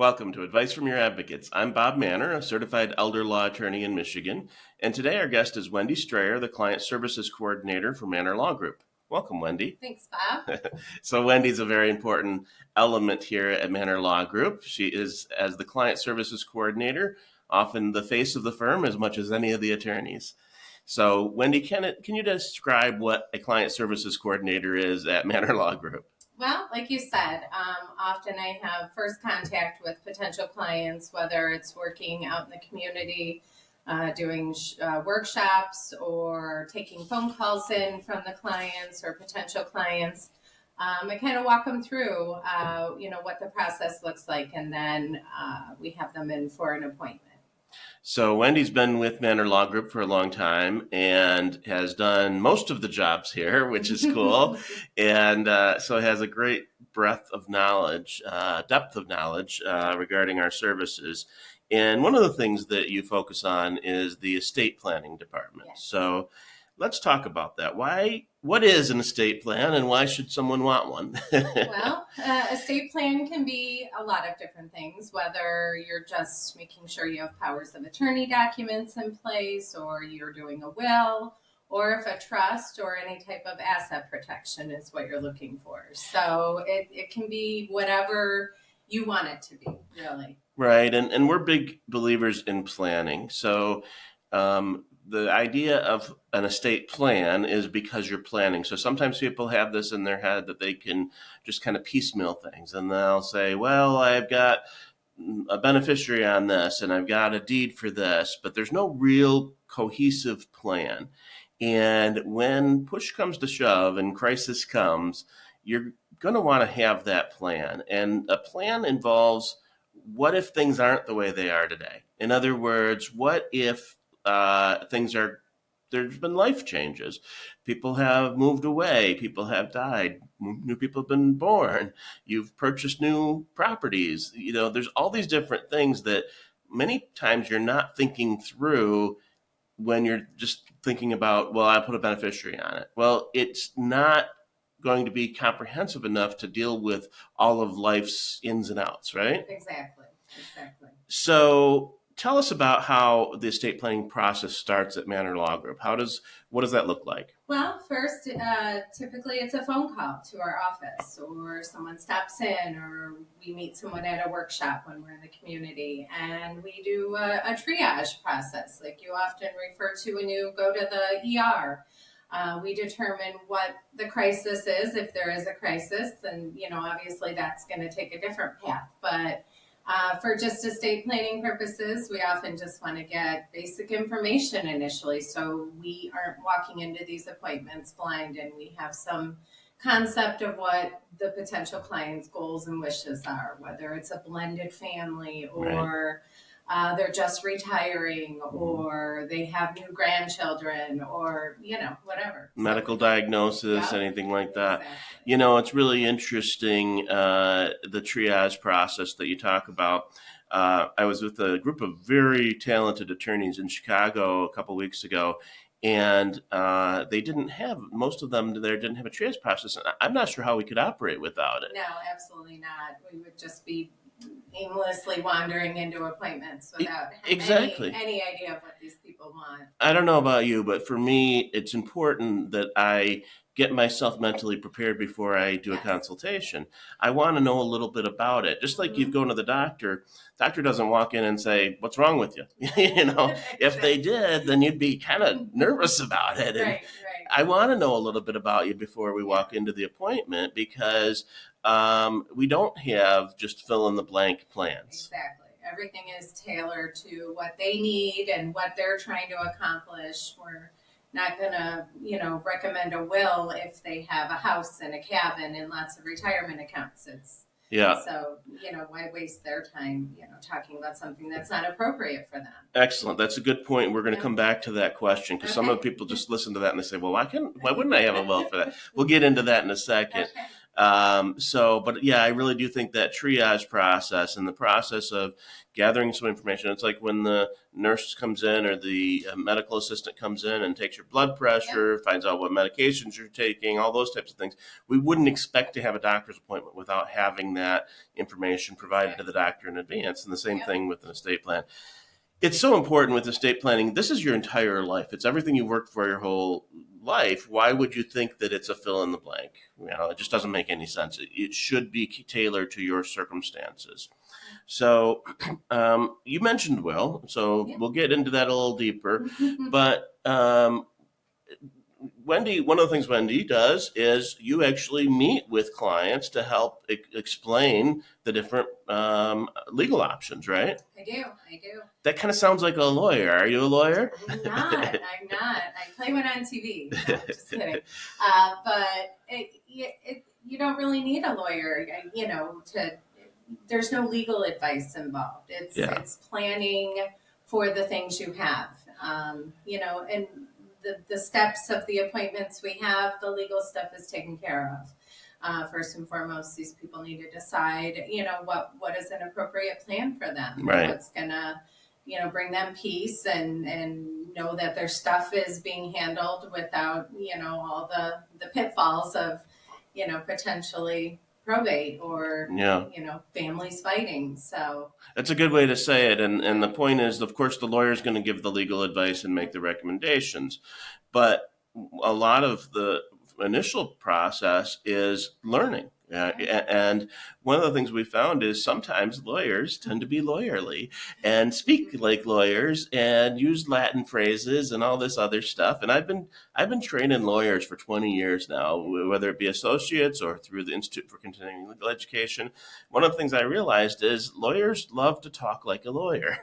Welcome to Advice from Your Advocates. I'm Bob Mannor, a certified elder law attorney in Michigan, and today our guest is Wendy Strayer, the Client Services Coordinator for Mannor Law Group. Welcome, Wendy. Thanks, Bob. So Wendy's a very important element here at Mannor Law Group. She is, as the Client Services Coordinator, often the face of the firm as much as any of the attorneys. So Wendy, can you describe what a Client Services Coordinator is at Mannor Law Group? Well, like you said, often I have first contact with potential clients, whether it's working out in the community, doing workshops, or taking phone calls in from the clients or potential clients. I kind of walk them through, what the process looks like, and then we have them in for an appointment. So Wendy's been with Mannor Law Group for a long time and has done most of the jobs here, which is cool. And so has a great breadth of knowledge, depth of knowledge regarding our services. And one of the things that you focus on is the estate planning department. Yes. So let's talk about that. What is an estate plan and why should someone want one? Well, estate plan can be a lot of different things, whether you're just making sure you have powers of attorney documents in place, or you're doing a will, or if a trust or any type of asset protection is what you're looking for. So it can be whatever you want it to be, really. Right. And we're big believers in planning. So the idea of an estate plan is because you're planning. So sometimes people have this in their head that they can just kind of piecemeal things. And they'll say, well, I've got a beneficiary on this and I've got a deed for this, but there's no real cohesive plan. And when push comes to shove and crisis comes, you're going to want to have that plan. And a plan involves, what if things aren't the way they are today? In other words, what if there's been life changes. People have moved away. People have died. New people have been born. You've purchased new properties. There's all these different things that many times you're not thinking through when you're just thinking about, well, I put a beneficiary on it. Well, it's not going to be comprehensive enough to deal with all of life's ins and outs, right? Exactly. So tell us about how the estate planning process starts at Mannor Law Group. What does that look like? Well, first, typically it's a phone call to our office, or someone stops in, or we meet someone at a workshop when we're in the community, and we do a triage process, like you often refer to when you go to the ER. We determine what the crisis is, if there is a crisis, and obviously that's going to take a different path, but for just estate planning purposes, we often just want to get basic information initially, so we aren't walking into these appointments blind, and we have some concept of what the potential client's goals and wishes are, whether it's a blended family, or they're just retiring, or they have new grandchildren, or whatever. Medical diagnosis, anything like that. Exactly. It's really interesting, the triage process that you talk about. I was with a group of very talented attorneys in Chicago a couple weeks ago, and most of them there didn't have a triage process. And I'm not sure how we could operate without it. No, absolutely not. We would just be aimlessly wandering into appointments without any idea of what these people want. I don't know about you, but for me, it's important that I get myself mentally prepared before I do a consultation. I want to know a little bit about it. Just like you go to the doctor doesn't walk in and say, what's wrong with you? If they did, then you'd be kind of nervous about it. And Right. I want to know a little bit about you before we walk into the appointment, because we don't have just fill in the blank plans. Exactly. Everything is tailored to what they need and what they're trying to accomplish. We're not going to, recommend a will if they have a house and a cabin and lots of retirement accounts. So, why waste their time, talking about something that's not appropriate for them? Excellent. That's a good point. We're going to come back to that question, because some of the people just listen to that and they say, well, why wouldn't I have a will for that? We'll get into that in a second. Okay. But yeah, I really do think that triage process and the process of gathering some information. It's like when the nurse comes in or the medical assistant comes in and takes your blood pressure, finds out what medications you're taking, all those types of things. We wouldn't expect to have a doctor's appointment without having that information provided to the doctor in advance. And the same thing with an estate plan. It's so important with estate planning. This is your entire life. It's everything you worked for your whole life. Why would you think that it's a fill in the blank? It just doesn't make any sense. It should be tailored to your circumstances. So you mentioned will, so we'll get into that a little deeper. But Wendy, one of the things Wendy does is you actually meet with clients to help explain the different legal options, right? I do. That kind of sounds like a lawyer. Are you a lawyer? I'm not. I play one on TV. No, just kidding. But you don't really need a lawyer, there's no legal advice involved. It's planning for the things you have, and the steps of the appointments we have, the legal stuff is taken care of. First and foremost, these people need to decide, what is an appropriate plan for them, right? What's gonna, bring them peace and know that their stuff is being handled without, all the pitfalls of, potentially probate or families fighting. So that's a good way to say it. And the point is, of course, the lawyer is going to give the legal advice and make the recommendations, but a lot of the initial process is learning. And one of the things we found is sometimes lawyers tend to be lawyerly and speak like lawyers and use Latin phrases and all this other stuff. And I've been training lawyers for 20 years now, whether it be associates or through the Institute for Continuing Legal Education. One of the things I realized is lawyers love to talk like a lawyer.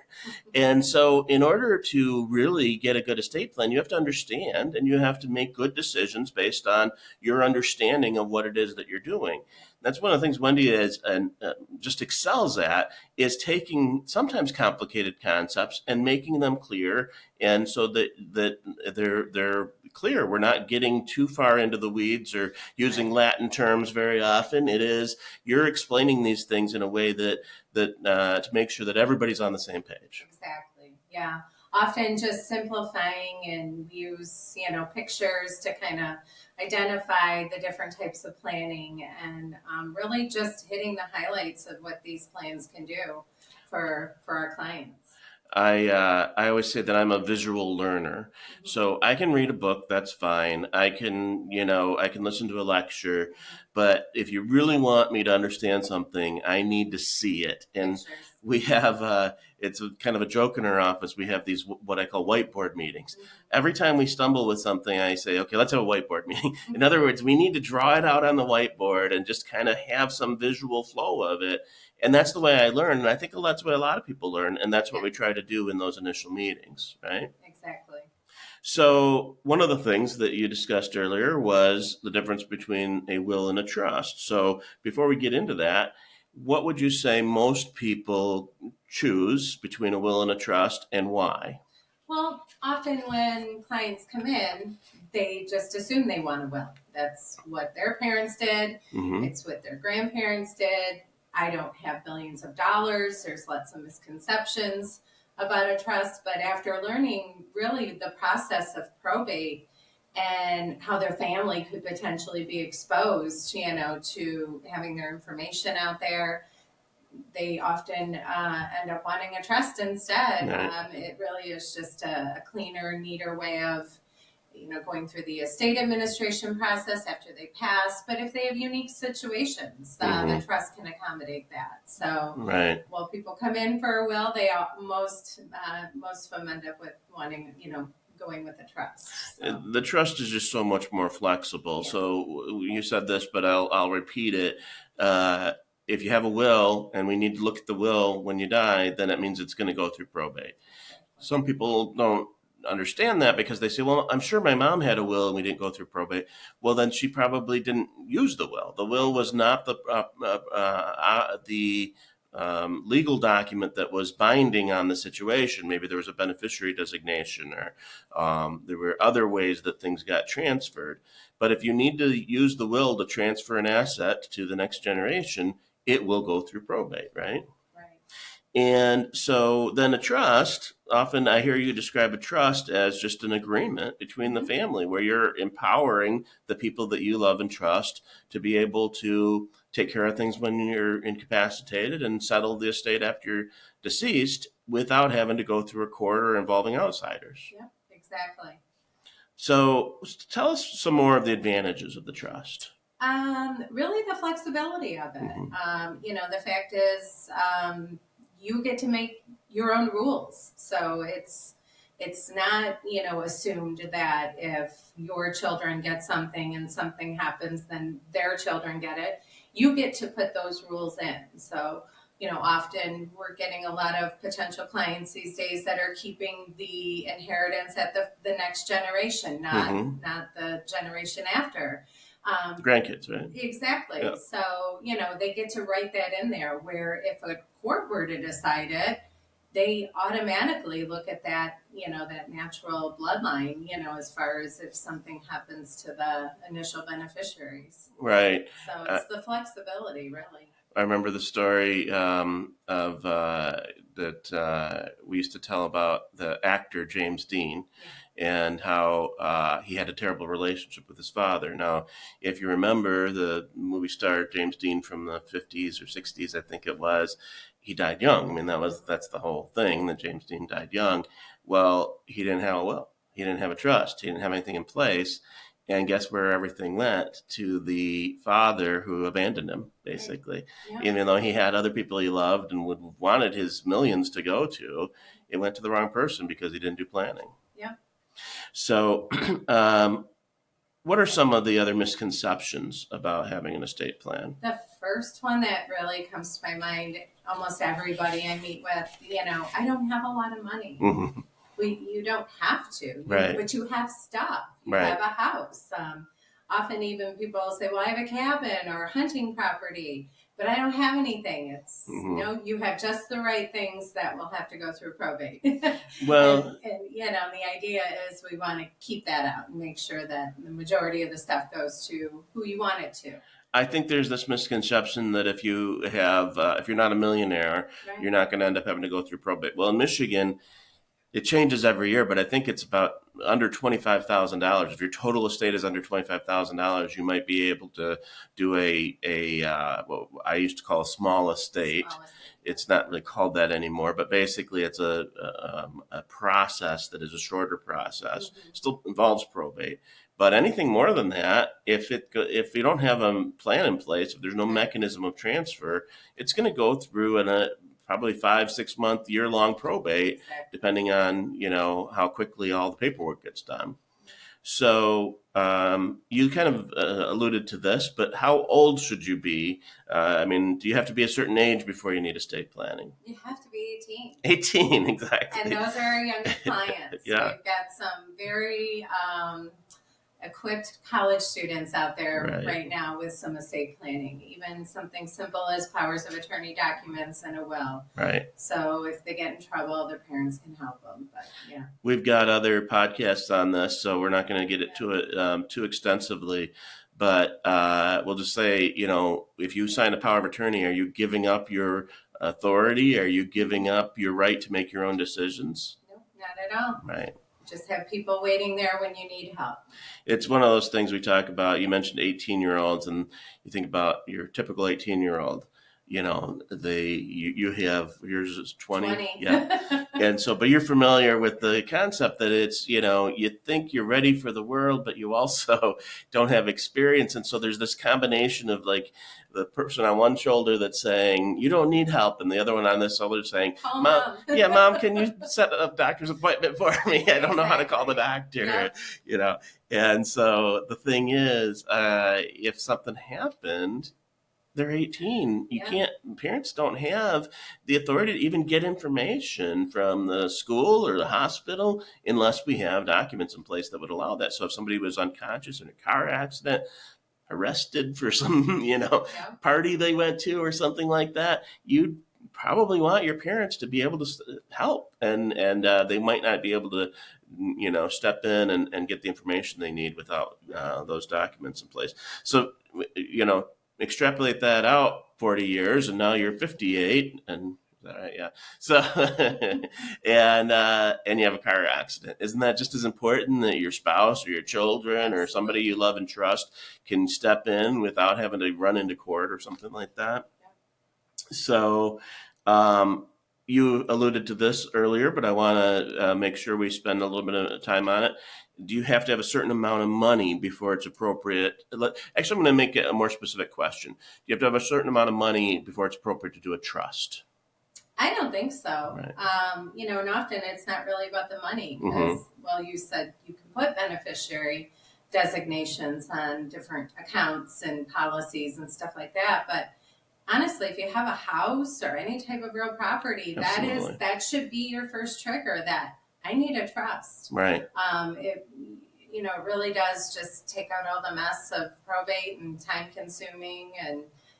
And so in order to really get a good estate plan, you have to understand and you have to make good decisions based on your understanding of what it is that you're doing. That's one of the things Wendy is and just excels at, is taking sometimes complicated concepts and making them clear, and so that they're clear. We're not getting too far into the weeds or using Latin terms very often. It is you're explaining these things in a way that to make sure that everybody's on the same page. Exactly. Yeah. Often just simplifying and use, pictures to kind of identify the different types of planning and really just hitting the highlights of what these plans can do for our clients. I always say that I'm a visual learner. Mm-hmm. So I can read a book, that's fine. I can listen to a lecture, but if you really want me to understand something, I need to see it. And we have it's kind of a joke in our office. We have these what I call whiteboard meetings. Mm-hmm. Every time we stumble with something, I say, okay, let's have a whiteboard meeting. Mm-hmm. In other words, we need to draw it out on the whiteboard and just kind of have some visual flow of it. And that's the way I learn. And I think that's the way a lot of people learn. And that's what we try to do in those initial meetings, right? Exactly. So one of the things that you discussed earlier was the difference between a will and a trust. So before we get into that, what would you say most people choose between a will and a trust, and why? Well, often when clients come in, they just assume they want a will. That's what their parents did. Mm-hmm. It's what their grandparents did. I don't have billions of dollars. There's lots of misconceptions about a trust. But after learning really the process of probate and how their family could potentially be exposed, to having their information out there, they often end up wanting a trust instead. Right. It really is just a cleaner, neater way of going through the estate administration process after they pass. But if they have unique situations, the trust can accommodate that. So, right. While people come in for a will, they most of them end up with wanting, going with the trust. So. The trust is just so much more flexible. Yeah. So you said this, but I'll repeat it. If you have a will and we need to look at the will when you die, then it means it's going to go through probate. Some people don't understand that because they say, well, I'm sure my mom had a will and we didn't go through probate. Well, then she probably didn't use the will. The will was not the legal document that was binding on the situation. Maybe there was a beneficiary designation, or there were other ways that things got transferred. But if you need to use the will to transfer an asset to the next generation, it will go through probate, right? Right. And so then a trust, often I hear you describe a trust as just an agreement between the family where you're empowering the people that you love and trust to be able to take care of things when you're incapacitated and settle the estate after you're deceased without having to go through a court or involving outsiders. Yep, exactly. So tell us some more of the advantages of the trust. Really the flexibility of it. Mm-hmm. The fact is, you get to make your own rules. So it's not, assumed that if your children get something and something happens, then their children get it. You get to put those rules in. So, often we're getting a lot of potential clients these days that are keeping the inheritance at the next generation, not the generation after. Grandkids, right? Exactly. Yeah. So, they get to write that in there where if a court were to decide it, they automatically look at that, that natural bloodline, as far as if something happens to the initial beneficiaries. Right. So it's the flexibility, really. I remember the story of that we used to tell about the actor James Dean, and how he had a terrible relationship with his father. Now, if you remember the movie star James Dean from the 50s or 60s, I think it was, he died young. I mean, that's the whole thing, that James Dean died young. Well, he didn't have a will. He didn't have a trust. He didn't have anything in place. And guess where everything went? To the father who abandoned him, basically. Yeah. Even though he had other people he loved and wanted his millions to go to, it went to the wrong person because he didn't do planning. Yeah. So, what are some of the other misconceptions about having an estate plan? The first one that really comes to my mind, almost everybody I meet with, I don't have a lot of money. Mm-hmm. You don't have to, Right. But you have stuff. You Right. have a house. Often even people say, well, I have a cabin or a hunting property, but I don't have anything. It's, you have just the right things that will have to go through probate. Well, and the idea is we want to keep that out and make sure that the majority of the stuff goes to who you want it to. I think there's this misconception that if you have, if you're not a millionaire, Right. you're not going to end up having to go through probate. Well, in Michigan, it changes every year, but I think it's about under $25,000. If your total estate is under $25,000, you might be able to do what I used to call a small estate. It's not really called that anymore, but basically it's a process that is a shorter process. Mm-hmm. Still involves probate. But anything more than that, if you don't have a plan in place, if there's no mechanism of transfer, it's going to go through a probably 5-6 month, year-long probate, depending on how quickly all the paperwork gets done. So you kind of alluded to this, but how old should you be? Do you have to be a certain age before you need estate planning? You have to be 18. 18, exactly. And those are our youngest clients. Yeah. We've got some very equipped college students out there right now with some estate planning, even something simple as powers of attorney documents and a will. Right. So if they get in trouble, their parents can help them. But yeah, we've got other podcasts on this, so we're not going to get into it too extensively. But we'll just say, if you sign a power of attorney, are you giving up your authority? Are you giving up your right to make your own decisions? No, not at all. Right. Just have people waiting there when you need help. It's one of those things we talk about. You mentioned 18-year-olds, and you think about your typical 18-year-old. You have yours is 20. Yeah. And so, but you're familiar with the concept that it's, you think you're ready for the world, but you also don't have experience. And so there's this combination of like the person on one shoulder that's saying, you don't need help. And the other one on this shoulder saying, Mom, Mom, can you set up a doctor's appointment for me? I don't know how to call the doctor, And so the thing is, if something happened, they're 18. Parents don't have the authority to even get information from the school or the hospital unless we have documents in place that would allow that. So if somebody was unconscious in a car accident, arrested for some, party they went to or something like that, you'd probably want your parents to be able to help, and they might not be able to, step in and get the information they need without those documents in place. So, extrapolate that out 40 years, and now you're 58, and is that right? Yeah. So, and you have a car accident. Isn't that just as important that your spouse or your children or somebody you love and trust can step in without having to run into court or something like that? So, you alluded to this earlier, but I want to make sure we spend a little bit of time on it. Do you have to have a certain amount of money before it's appropriate? Actually, I'm going to make it a more specific question. Do you have to have a certain amount of money before it's appropriate to do a trust? I don't think so. Right. And often it's not really about the money because, well, you said you can put beneficiary designations on different accounts and policies and stuff like that, but honestly, if you have a house or any type of real property, Absolutely. that should be your first trigger that I need a trust. Right. It really does just take out all the mess of probate and time consuming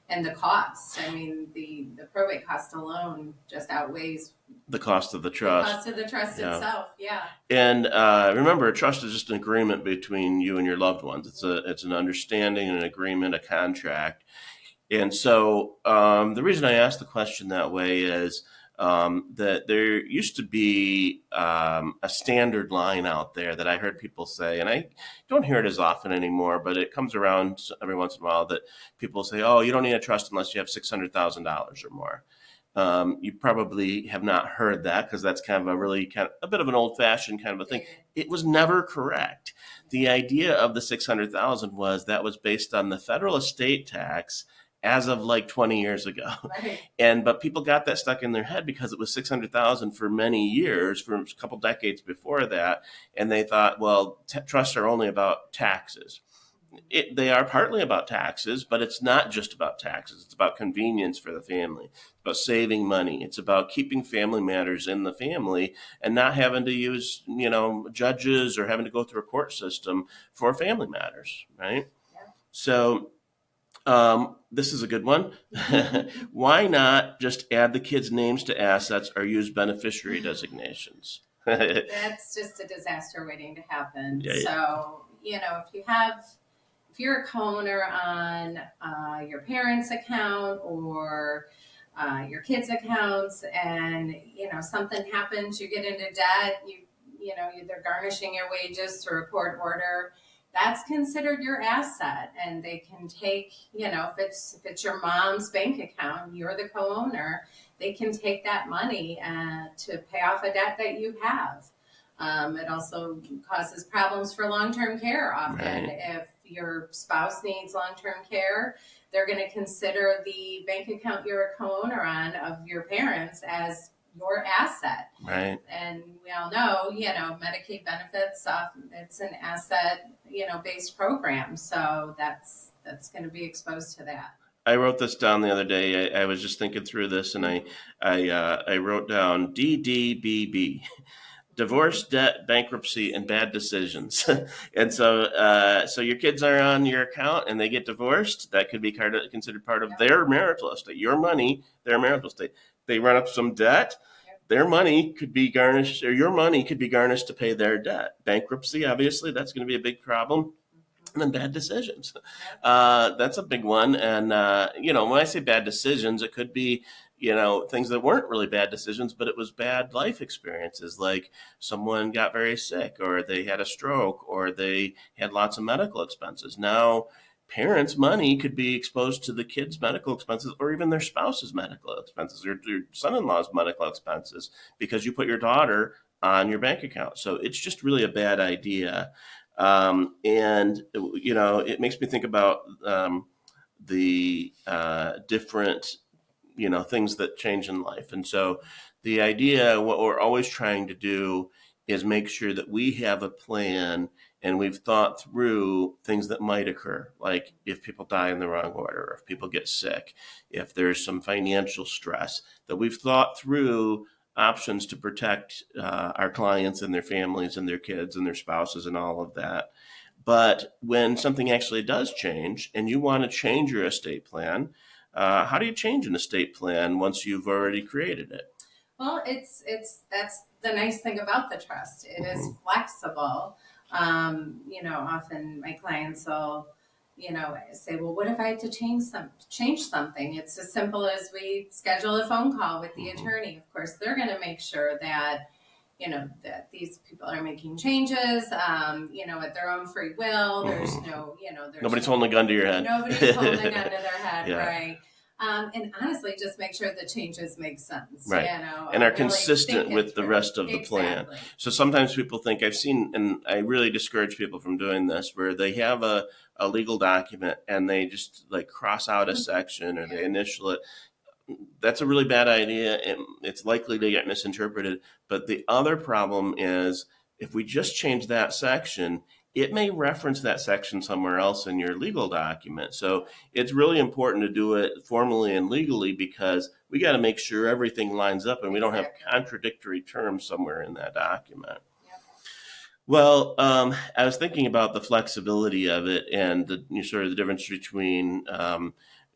and the costs. I mean, the probate cost alone just outweighs the cost of the trust. The cost of the trust itself, yeah. And remember, a trust is just an agreement between you and your loved ones. It's an understanding, an agreement, a contract. And so the reason I asked the question that way is that there used to be a standard line out there that I heard people say, and I don't hear it as often anymore, but it comes around every once in a while that people say, oh, you don't need a trust unless you have $600,000 or more. You probably have not heard that because that's kind of a bit of an old-fashioned kind of a thing. It was never correct. The idea of the $600,000 was that was based on the federal estate tax as of like 20 years ago. Right. But people got that stuck in their head because it was 600,000 for many years, for a couple decades before that. And they thought, well, trusts are only about taxes. They are partly about taxes, but it's not just about taxes. It's about convenience for the family. It's about saving money. It's about keeping family matters in the family and not having to use, judges or having to go through a court system for family matters, right? Yeah. So this is a good one. Why not just add the kids' names to assets or use beneficiary designations? That's just a disaster waiting to happen. Yeah. So, if you're a co-owner on your parents' account or your kids' accounts, and something happens, you get into debt, they're garnishing your wages through a court order. That's considered your asset, and they can take, if it's your mom's bank account, you're the co-owner, they can take that money to pay off a debt that you have. It also causes problems for long-term care often. Right. If your spouse needs long-term care, they're going to consider the bank account you're a co-owner on of your parents as your asset. Right. And we all know, Medicaid benefits, it's an asset, based program. So that's going to be exposed to that. I wrote this down the other day. I was just thinking through this, and I wrote down DDBB. Divorce, debt, bankruptcy, and bad decisions. And so your kids are on your account and they get divorced. That could be considered part of their marital estate. Your money, their marital estate. They run up some debt. Their money could be garnished, or your money could be garnished to pay their debt. Bankruptcy, obviously, that's going to be a big problem. And then bad decisions. That's a big one. And, when I say bad decisions, it could be, things that weren't really bad decisions, but it was bad life experiences. Like someone got very sick, or they had a stroke, or they had lots of medical expenses. Now, parents' money could be exposed to the kids' medical expenses, or even their spouse's medical expenses, or your son-in-law's medical expenses, because you put your daughter on your bank account. So it's just really a bad idea. It makes me think about the different, things that change in life. And so the idea, what we're always trying to do is make sure that we have a plan and we've thought through things that might occur, like if people die in the wrong order, or if people get sick, if there's some financial stress, that we've thought through options to protect our clients and their families and their kids and their spouses and all of that. But when something actually does change and you want to change your estate plan, how do you change an estate plan once you've already created it? Well, that's the nice thing about the trust. It is flexible. Often my clients will, say, well, what if I had to change something? It's as simple as we schedule a phone call with the attorney. Of course, they're going to make sure that, that these people are making changes, at their own free will. There's Nobody's holding a gun to your head. Nobody's holding a gun to their head, Yeah. right? And honestly, just make sure the changes make sense, Right. And are consistent with the rest of the plan. So sometimes people think, I've seen, and I really discourage people from doing this, where they have a legal document and they just like cross out a section or they initial it. That's a really bad idea. It's likely to get misinterpreted. But the other problem is if we just change that section, it may reference that section somewhere else in your legal document. So it's really important to do it formally and legally because we got to make sure everything lines up and we don't have contradictory terms somewhere in that document. Well, I was thinking about the flexibility of it and sort of the difference between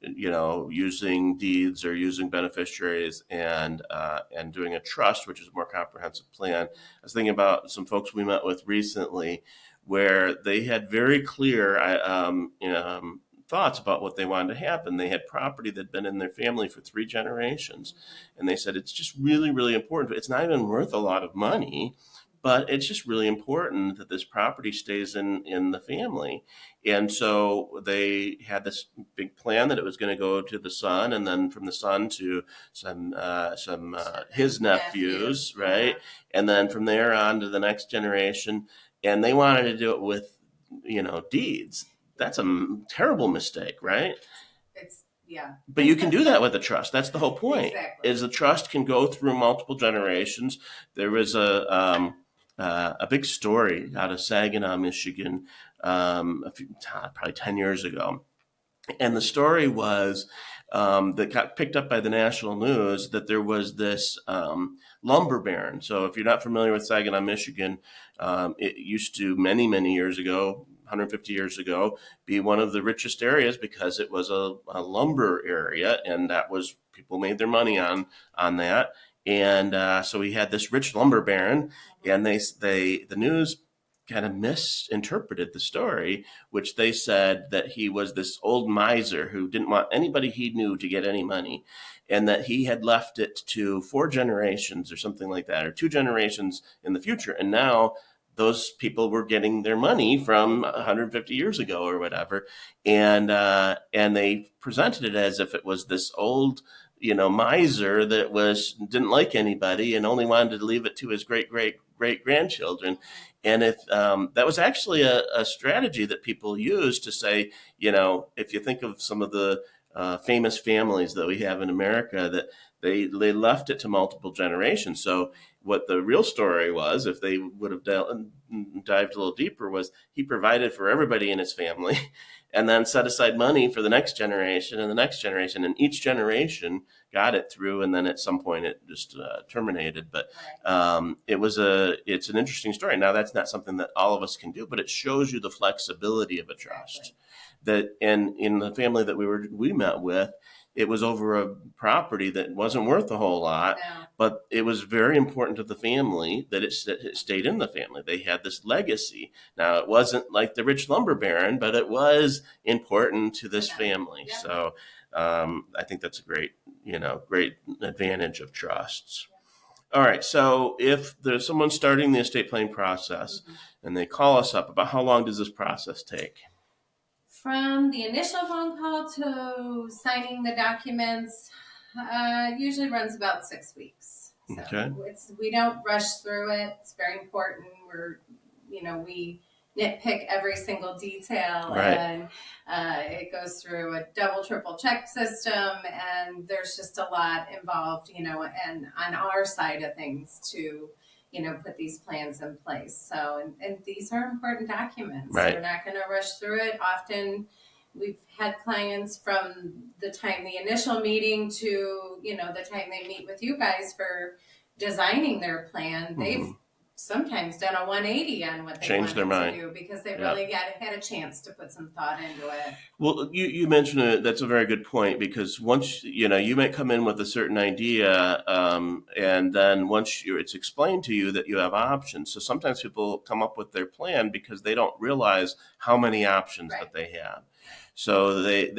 using deeds or using beneficiaries and doing a trust, which is a more comprehensive plan. I was thinking about some folks we met with recently where they had very clear thoughts about what they wanted to happen. They had property that had been in their family for 3 generations. And they said, it's just really, really important. It's not even worth a lot of money, but it's just really important that this property stays in the family. And so they had this big plan that it was going to go to the son, and then from the son to some his nephews, right? And then from there on to the next generation. And they wanted to do it with, deeds. That's a terrible mistake, right? Yeah. But you can do that with a trust. That's the whole point. Exactly. Is the trust can go through multiple generations. There was a big story out of Saginaw, Michigan, probably 10 years ago. And the story was that got picked up by the national news that there was this lumber baron. So if you're not familiar with Saginaw, Michigan, it used to many, many years ago, 150 years ago, be one of the richest areas because it was a lumber area, and that was people made their money on that. And so we had this rich lumber baron, and the news kind of misinterpreted the story, which they said that he was this old miser who didn't want anybody he knew to get any money, and that he had left it to 4 generations or something like that, or 2 generations in the future. And now those people were getting their money from 150 years ago or whatever. And they presented it as if it was this old, miser that didn't like anybody and only wanted to leave it to his great grandchildren. And if that was actually a strategy that people use to say, if you think of some of the famous families that we have in America, that they left it to multiple generations. So what the real story was, if they would have dived a little deeper, was he provided for everybody in his family and then set aside money for the next generation and the next generation. And each generation got it through, and then at some point it just terminated. But it's an interesting story. Now, that's not something that all of us can do, but it shows you the flexibility of a trust. That in the family that we met with, it was over a property that wasn't worth a whole lot, but it was very important to the family that it stayed in the family. They had this legacy. Now, it wasn't like the rich lumber baron, but it was important to this family. Yeah. So I think that's a great advantage of trusts. All right. So if there's someone starting the estate planning process and they call us up, about how long does this process take? From the initial phone call to signing the documents, usually runs about 6 weeks. So okay. We don't rush through it. It's very important. We nitpick every single detail, right. And it goes through a double, triple check system, and there's just a lot involved, and on our side of things to put these plans in place. So, and these are important documents. Right. We're not going to rush through it. Often we've had clients from the time the initial meeting to, the time they meet with you guys for designing their plan. They've sometimes done a 180 on what they Change their wanted mind. to do because they Yeah. really had a chance to put some thought into it. Well, you mentioned it. That's a very good point, because once you might come in with a certain idea, and then once it's explained to you that you have options. So sometimes people come up with their plan because they don't realize how many options that they have. So I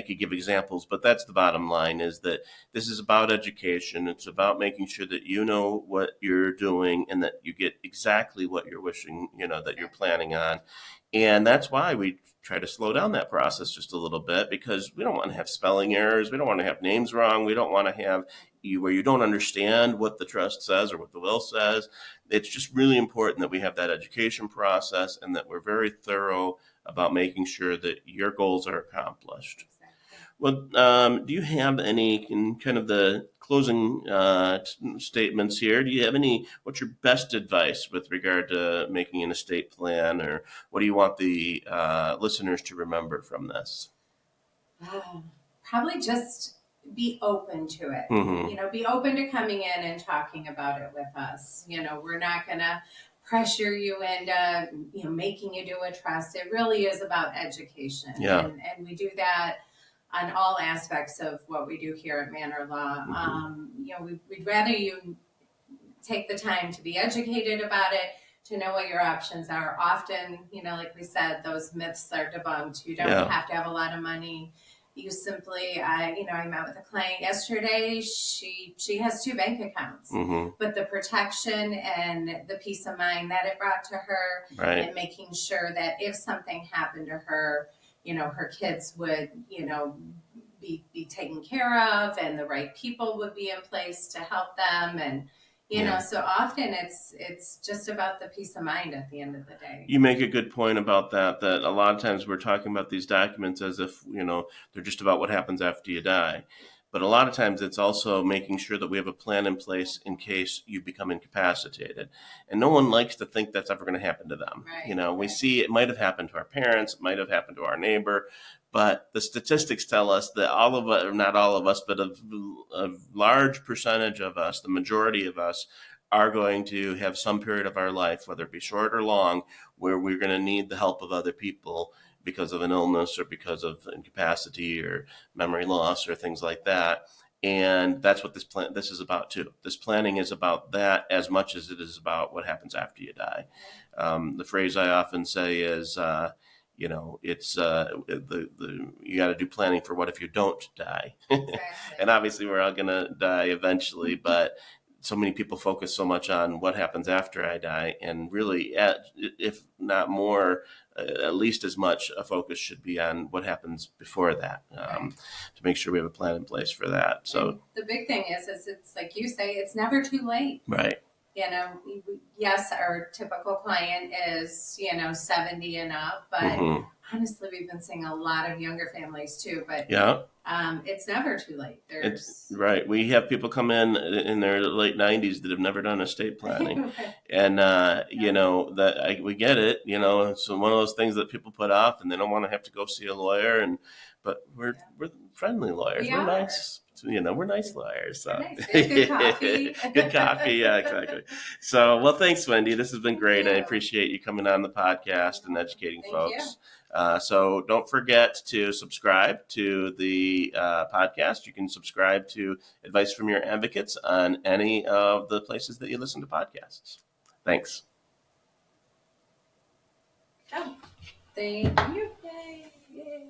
could give examples, but that's the bottom line: is that this is about education. It's about making sure that you know what you're doing and that you get exactly what you're wishing, that you're planning on. And that's why we try to slow down that process just a little bit, because we don't want to have spelling errors. We don't want to have names wrong. We don't want to have you where you don't understand what the trust says or what the will says. It's just really important that we have that education process and that we're very thorough about making sure that your goals are accomplished. Well, do you have any in kind of the closing statements here? Do you have what's your best advice with regard to making an estate plan, or what do you want the listeners to remember from this? Probably just be open to it. Mm-hmm. Be open to coming in and talking about it with us. We're not going to pressure you into, making you do a trust. It really is about education. Yeah. And we do that on all aspects of what we do here at Manor Law. Mm-hmm. We'd rather you take the time to be educated about it, to know what your options are. Often, like we said, those myths are debunked. You don't have to have a lot of money. You simply, I met with a client yesterday. She has 2 bank accounts, Mm-hmm. but the protection and the peace of mind that it brought to her, right, and making sure that if something happened to her, her kids would, be taken care of, and the right people would be in place to help them. And so often it's just about the peace of mind at the end of the day. You make a good point about that a lot of times we're talking about these documents as if, they're just about what happens after you die. But a lot of times it's also making sure that we have a plan in place in case you become incapacitated. And no one likes to think that's ever going to happen to them. Right. We see it might have happened to our parents, it might have happened to our neighbor, but the statistics tell us that all of us, or not all of us, but a large percentage of us, the majority of us, are going to have some period of our life, whether it be short or long, where we're going to need the help of other people because of an illness or because of incapacity or memory loss or things like that. And that's what this is about too. This planning is about that as much as it is about what happens after you die. The phrase I often say is, it's you got to do planning for what if you don't die. Exactly. And obviously we're all going to die eventually, but so many people focus so much on what happens after I die, and really, if not more, at least as much a focus should be on what happens before that, to make sure we have a plan in place for that. So and the big thing is it's like you say, it's never too late. Right. Yes, our typical client is 70 and up, but honestly, we've been seeing a lot of younger families too. But it's never too late. Right. We have people come in their late 90s that have never done estate planning, and we get it. It's one of those things that people put off, and they don't want to have to go see a lawyer. But we're friendly lawyers. We're nice. We're nice lawyers. So. Nice. Good coffee. Good coffee. Yeah, exactly. So, well, thanks, Wendy. This has been great. Thank you. I appreciate you coming on the podcast and educating Thank folks. So don't forget to subscribe to the podcast. You can subscribe to Advice from Your Advocates on any of the places that you listen to podcasts. Thanks. Oh, thank you. Yay.